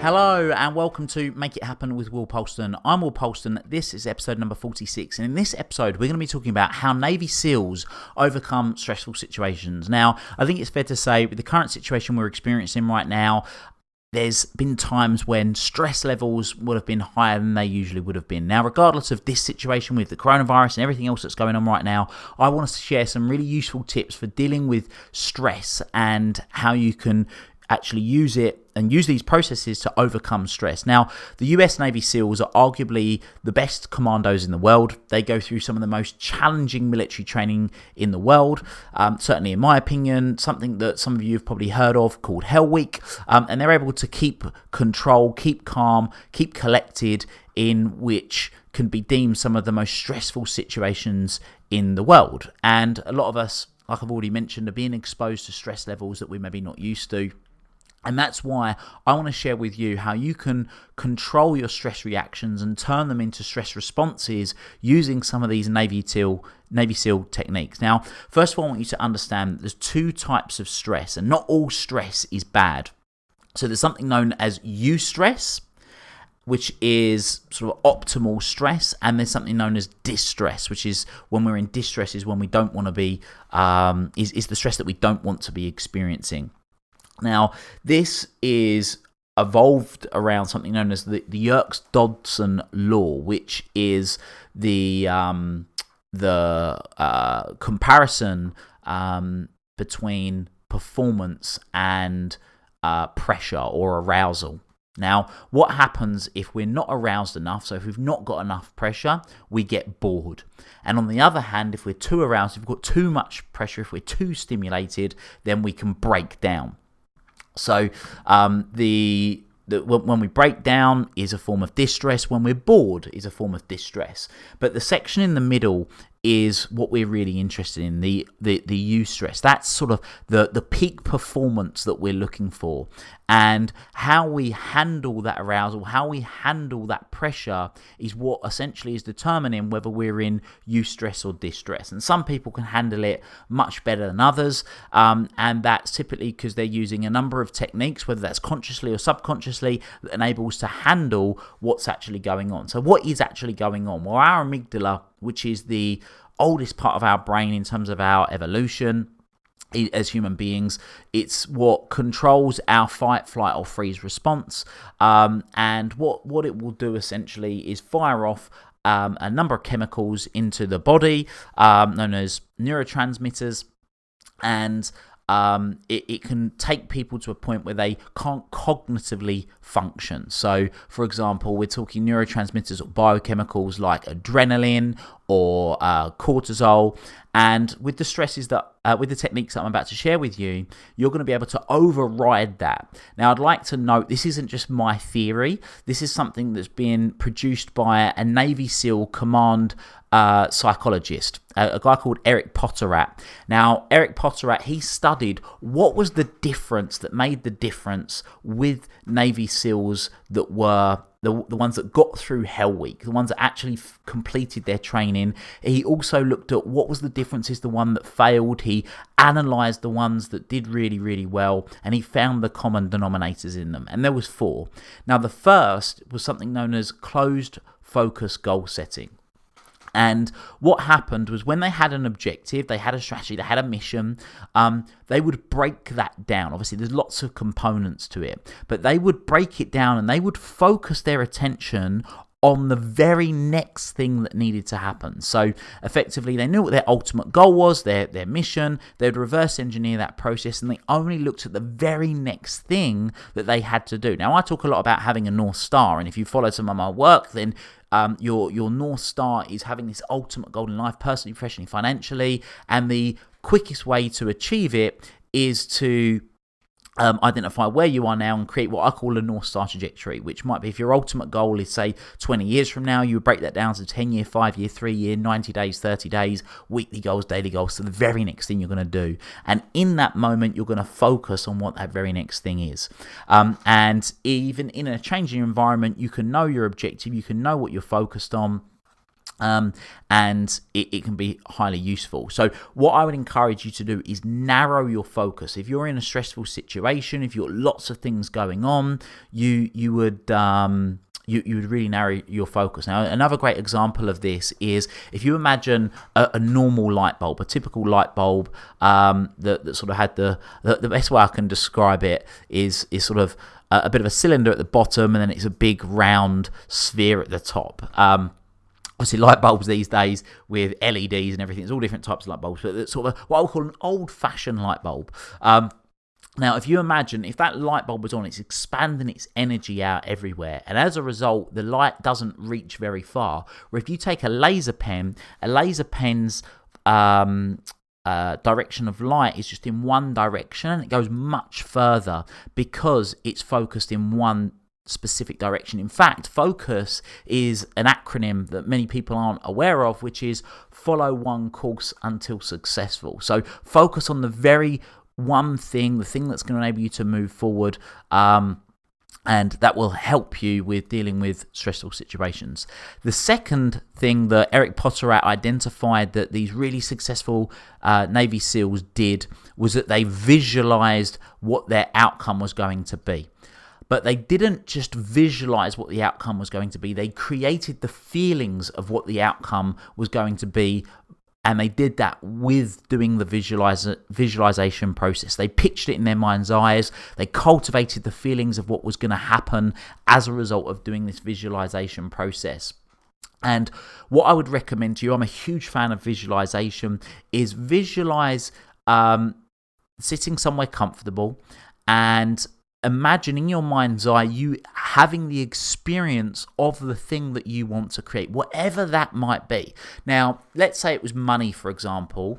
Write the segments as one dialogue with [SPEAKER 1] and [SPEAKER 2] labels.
[SPEAKER 1] Hello and welcome to Make It Happen with Will Polston. I'm Will Polston. This is episode number 46, and in this episode we're going to be talking about how Navy SEALs overcome stressful situations. Now, I think it's fair to say with the current situation we're experiencing right now, there's been times when stress levels would have been higher than they usually would have been. Now, regardless of this situation with the coronavirus and everything else that's going on right now, I want to share some really useful tips for dealing with stress and how you can actually use it and use these processes to overcome stress. Now, the US Navy SEALs are arguably the best commandos in the world. They go through some of the most challenging military training in the world. Certainly, in my opinion, something that some of you have probably heard of called Hell Week. And they're able to keep control, keep calm, keep collected in which can be deemed some of the most stressful situations in the world. And a lot of us, like I've already mentioned, are being exposed to stress levels that we maybe not used to. And that's why I want to share with you how you can control your stress reactions and turn them into stress responses using some of these Navy SEAL techniques. Now, first of all, I want you to understand that there's two types of stress, and not all stress is bad. So there's something known as eustress, which is sort of optimal stress, and there's something known as distress, which is when we're in distress, is when we don't want to be, is the stress that we don't want to be experiencing. Now, this is evolved around something known as the Yerkes-Dodson law, which is the comparison between performance and pressure or arousal. Now, what happens if we're not aroused enough? So if we've not got enough pressure, we get bored. And on the other hand, if we're too aroused, if we've got too much pressure, if we're too stimulated, then we can break down. So when we break down is a form of distress. When we're bored is a form of distress. But the section in the middle is what we're really interested in, the eustress. That's sort of the peak performance that we're looking for. And how we handle that arousal, how we handle that pressure is what essentially is determining whether we're in eustress or distress. And some people can handle it much better than others. And that's typically because they're using a number of techniques, whether that's consciously or subconsciously, that enables to handle what's actually going on. So what is actually going on? Well, our amygdala, which is the oldest part of our brain in terms of our evolution as human beings, it's what controls our fight, flight, or freeze response. And what it will do essentially is fire off a number of chemicals into the body, known as neurotransmitters, and it can take people to a point where they can't cognitively function. So, for example, we're talking neurotransmitters or biochemicals like adrenaline or cortisol. And with the stresses that, with the techniques that I'm about to share with you, you're going to be able to override that. Now, I'd like to note this isn't just my theory. This is something that's been produced by a Navy SEAL command psychologist, a guy called Eric Potterat. Now, Eric Potterat, he studied what was the difference that made the difference with Navy SEALs that were the ones that got through Hell Week, the ones that actually completed their training. He also looked at what was the differences, the one that failed. He analysed the ones that did really, really well, and he found the common denominators in them. And there was 4. Now, the first was something known as closed focus goal setting. And what happened was when they had an objective, they had a strategy, they had a mission, they would break that down. Obviously, there's lots of components to it, but they would break it down and they would focus their attention on the very next thing that needed to happen. So effectively, they knew what their ultimate goal was, their mission. They would reverse engineer that process, and they only looked at the very next thing that they had to do. Now, I talk a lot about having a North Star, and if you follow some of my work, then your North Star is having this ultimate goal in life, personally, professionally, financially, and the quickest way to achieve it is to identify where you are now and create what I call a North Star trajectory, which might be, if your ultimate goal is, say, 20 years from now, you would break that down to 10-year, 5-year, 3-year, 90 days, 30 days, weekly goals, daily goals, so the very next thing you're going to do. And in that moment, you're going to focus on what that very next thing is. And even in a changing environment, you can know your objective, you can know what you're focused on, And it can be highly useful. So what I would encourage you to do is narrow your focus. If you're in a stressful situation, if you've got lots of things going on, you would really narrow your focus. Now, another great example of this is if you imagine a normal light bulb, a typical light bulb that sort of had the best way I can describe it is sort of a bit of a cylinder at the bottom, and then it's a big round sphere at the top. Obviously, light bulbs these days with LEDs and everything, it's all different types of light bulbs, but it's sort of what I would call an old-fashioned light bulb. Now, if you imagine, if that light bulb was on, it's expanding its energy out everywhere. And as a result, the light doesn't reach very far. Where if you take a laser pen's direction of light is just in one direction, and it goes much further because it's focused in one specific direction. In fact, focus is an acronym that many people aren't aware of, which is follow one course until successful. So focus on the very one thing, the thing that's going to enable you to move forward, and that will help you with dealing with stressful situations. The second thing that Eric Potterat identified that these really successful Navy SEALs did was that they visualized what their outcome was going to be. But they didn't just visualize what the outcome was going to be. They created the feelings of what the outcome was going to be, and they did that with doing the visualization process. They pictured it in their mind's eyes. They cultivated the feelings of what was going to happen as a result of doing this visualization process. And what I would recommend to you, I'm a huge fan of visualization, is visualize sitting somewhere comfortable and imagine in your mind's eye you having the experience of the thing that you want to create, whatever that might be. Now, let's say it was money, for example.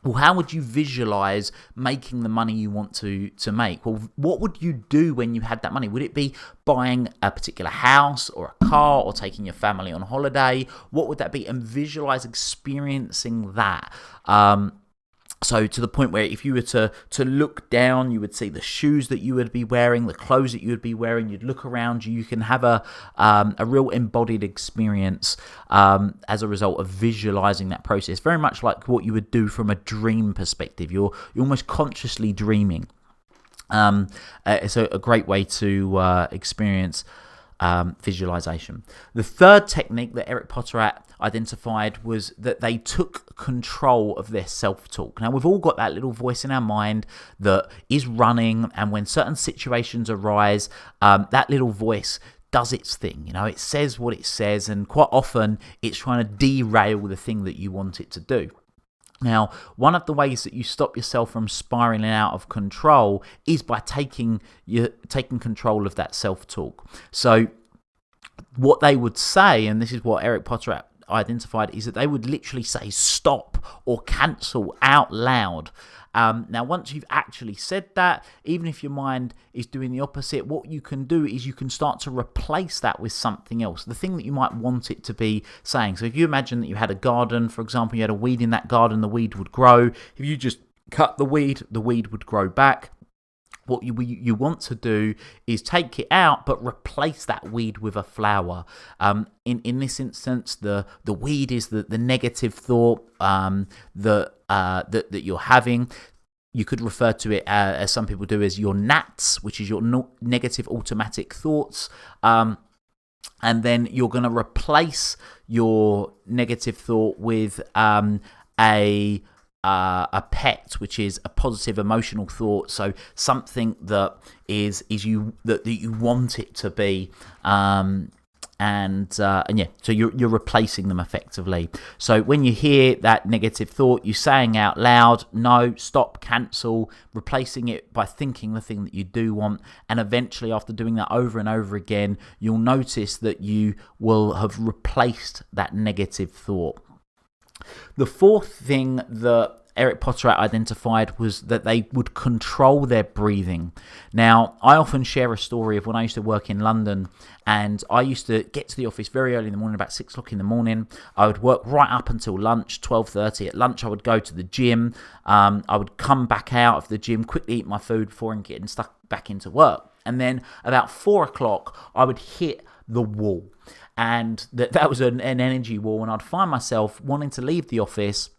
[SPEAKER 1] Well, how would you visualize making the money you want to make? Well, what would you do when you had that money? Would it be buying a particular house or a car or taking your family on holiday? What would that be? And visualize experiencing that. So to the point where if you were to look down, you would see the shoes that you would be wearing, the clothes that you would be wearing. You'd look around you. You can have a real embodied experience as a result of visualizing that process. Very much like what you would do from a dream perspective. You're almost consciously dreaming. It's a great way to experience visualization. The third technique that Eric Potterat identified was that they took control of their self-talk. Now, we've all got that little voice in our mind that is running, and when certain situations arise, that little voice does its thing. It says what it says, and quite often it's trying to derail the thing that you want it to do. Now, one of the ways that you stop yourself from spiraling out of control is by taking control of that self-talk. So what they would say, and this is what Eric Potterat identified, is that they would literally say stop or cancel out loud. Now, once you've actually said that, even if your mind is doing the opposite, what you can do is you can start to replace that with something else, the thing that you might want it to be saying. So if you imagine that you had a garden, for example, you had a weed in that garden, the weed would grow. If you just cut the weed would grow back. What you want to do is take it out, but replace that weed with a flower. In this instance, the weed is the negative thought that you're having. You could refer to it as some people do as your NATs, which is your negative automatic thoughts. And then you're going to replace your negative thought with a pet, which is a positive emotional thought. So something that is you that you want it to be, and yeah, so you're replacing them effectively. So when you hear that negative thought, you're saying out loud, no, stop, cancel, replacing it by thinking the thing that you do want. And eventually, after doing that over and over again, you'll notice that you will have replaced that negative thought. The fourth thing that Eric Potterat identified was that they would control their breathing. Now, I often share a story of when I used to work in London, and I used to get to the office very early in the morning, about 6 o'clock in the morning. I would work right up until lunch, 12:30. At lunch, I would go to the gym. I would come back out of the gym, quickly eat my food before getting stuck back into work. And then about 4 o'clock, I would hit the wall. And that was an energy wall, and I'd find myself wanting to leave the office,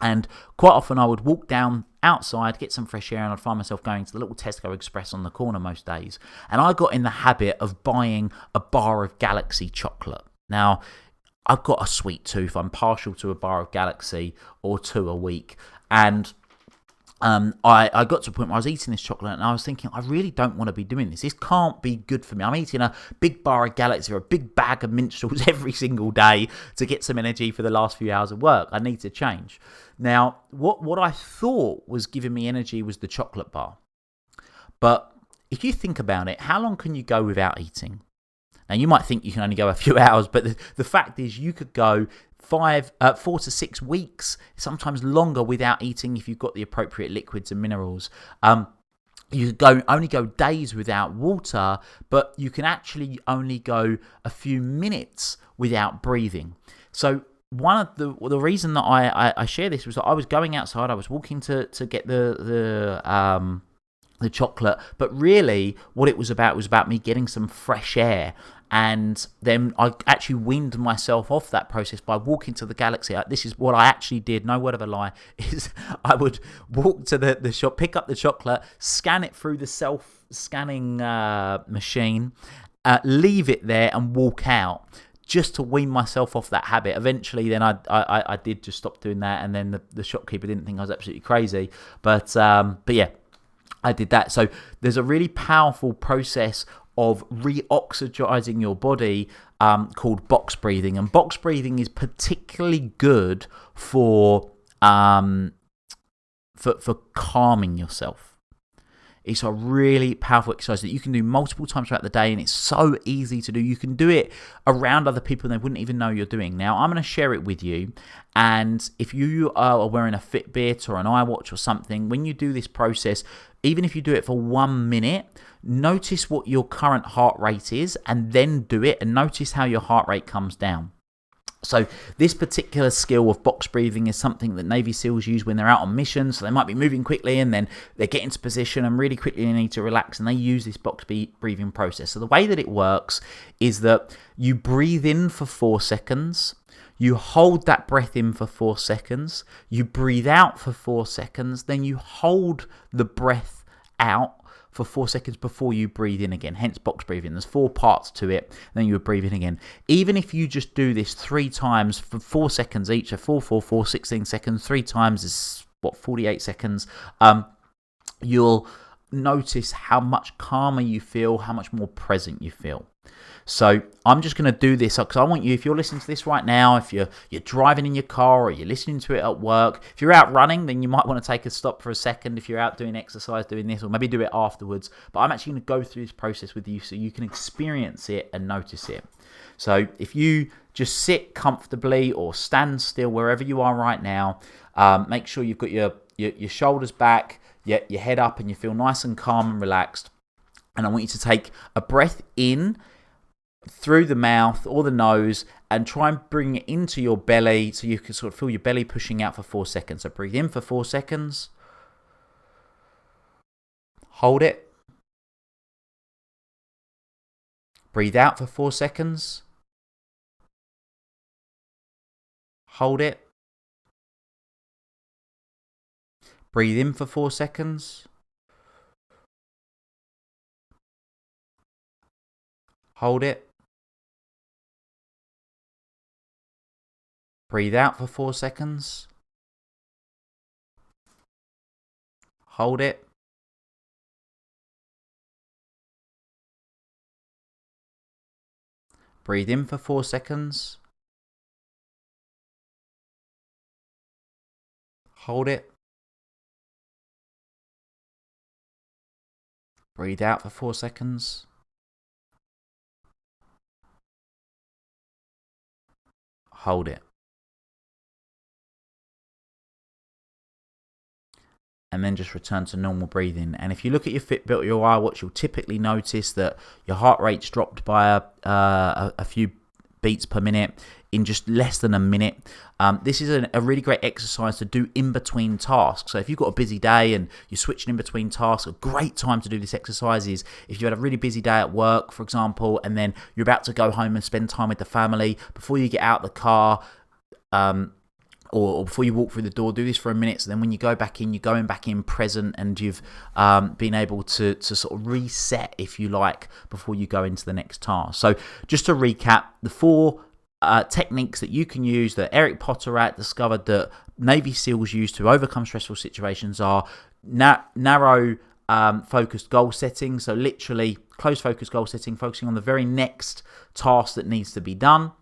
[SPEAKER 1] and quite often I would walk down outside, get some fresh air, and I'd find myself going to the little Tesco Express on the corner most days. And I got in the habit of buying a bar of Galaxy chocolate. Now, I've got a sweet tooth. I'm partial to a bar of Galaxy or two a week. And I got to a point where I was eating this chocolate and I was thinking, I really don't want to be doing this. This can't be good for me. I'm eating a big bar of Galaxy or a big bag of minstrels every single day to get some energy for the last few hours of work. I need to change. Now, what I thought was giving me energy was the chocolate bar. But if you think about it, how long can you go without eating? Now, you might think you can only go a few hours, but the fact is you could go 4 to 6 weeks, sometimes longer, without eating if you've got the appropriate liquids and minerals. You could only go days without water, but you can actually only go a few minutes without breathing. So one of the reason that I share this was that I was going outside, I was walking to get the chocolate, but really what it was about me getting some fresh air. And then I actually weaned myself off that process by walking to the Galaxy. This is what I actually did, no word of a lie, is I would walk to the shop, pick up the chocolate, scan it through the self-scanning machine, leave it there and walk out, just to wean myself off that habit. Eventually, then I did just stop doing that, and then the shopkeeper didn't think I was absolutely crazy. But yeah, I did that. So there's a really powerful process of reoxygenizing your body called box breathing, and box breathing is particularly good for calming yourself. It's a really powerful exercise that you can do multiple times throughout the day, and it's so easy to do. You can do it around other people and they wouldn't even know you're doing. Now, I'm going to share it with you, and if you are wearing a Fitbit or an iWatch or something, when you do this process, even if you do it for 1 minute, notice what your current heart rate is and then do it, and notice how your heart rate comes down. So this particular skill of box breathing is something that Navy SEALs use when they're out on mission. So they might be moving quickly and then they get into position and really quickly they need to relax, and they use this box breathing process. So the way that it works is that you breathe in for 4 seconds, you hold that breath in for 4 seconds, you breathe out for 4 seconds, then you hold the breath out for 4 seconds before you breathe in again, hence box breathing. There's 4 parts to it, then you would breathe in again. Even if you just do this 3 times for 4 seconds each, so 4, 4, 4, 16 seconds, 3 times is, 48 seconds, you'll notice how much calmer you feel, how much more present you feel. So I'm just going to do this because I want you, if you're listening to this right now, if you're driving in your car or you're listening to it at work, if you're out running, then you might want to take a stop for a second. If you're out doing exercise, doing this, or maybe do it afterwards. But I'm actually going to go through this process with you so you can experience it and notice it. So if you just sit comfortably or stand still wherever you are right now, make sure you've got your shoulders back, your head up, and you feel nice and calm and relaxed. And I want you to take a breath in through the mouth or the nose and try and bring it into your belly so you can sort of feel your belly pushing out for 4 seconds. So breathe in for 4 seconds. Hold it. Breathe out for 4 seconds. Hold it. Breathe in for 4 seconds. Hold it. Breathe out for 4 seconds. Hold it. Breathe in for 4 seconds. Hold it. Breathe out for 4 seconds. Hold it. And then just return to normal breathing. And if you look at your Fitbit or your iWatch, you'll typically notice that your heart rate's dropped by a few beats per minute in just less than a minute. This is a really great exercise to do in between tasks. So if you've got a busy day and you're switching in between tasks, a great time to do this exercise is if you had a really busy day at work, for example, and then you're about to go home and spend time with the family. Before you get out the car, or before you walk through the door, do this for a minute. So then when you go back in, you're going back in present, and you've been able to sort of reset, if you like, before you go into the next task. So just to recap, the 4 techniques that you can use that Eric Potterat discovered that Navy SEALs use to overcome stressful situations are narrow focused goal setting. So literally close focused goal setting, focusing on the very next task that needs to be done.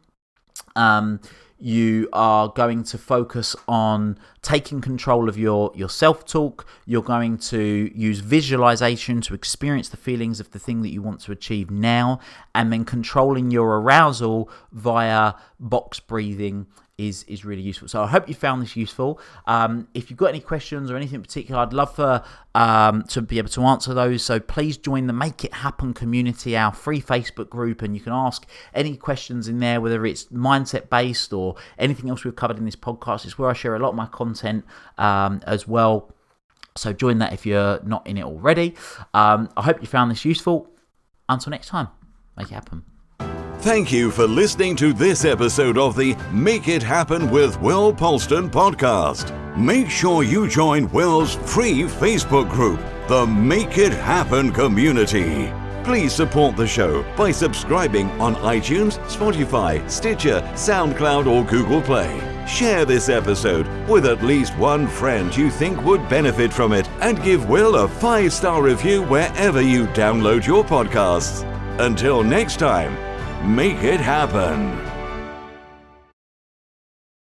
[SPEAKER 1] You are going to focus on taking control of your self-talk. You're going to use visualization to experience the feelings of the thing that you want to achieve now. And then controlling your arousal via box breathing is really useful. So I hope you found this useful. If you've got any questions or anything in particular, I'd love to be able to answer those. So please join the Make It Happen community, our free Facebook group, and you can ask any questions in there, whether it's mindset based or anything else we've covered in this podcast. It's where I share a lot of my content as well. So join that if you're not in it already. I hope you found this useful. Until next time, make it happen.
[SPEAKER 2] Thank you for listening to this episode of the Make It Happen with Will Polston podcast. Make sure you join Will's free Facebook group, the Make It Happen community. Please support the show by subscribing on iTunes, Spotify, Stitcher, SoundCloud, or Google Play. Share this episode with at least one friend you think would benefit from it, and give Will a 5-star review wherever you download your podcasts. Until next time, make it happen.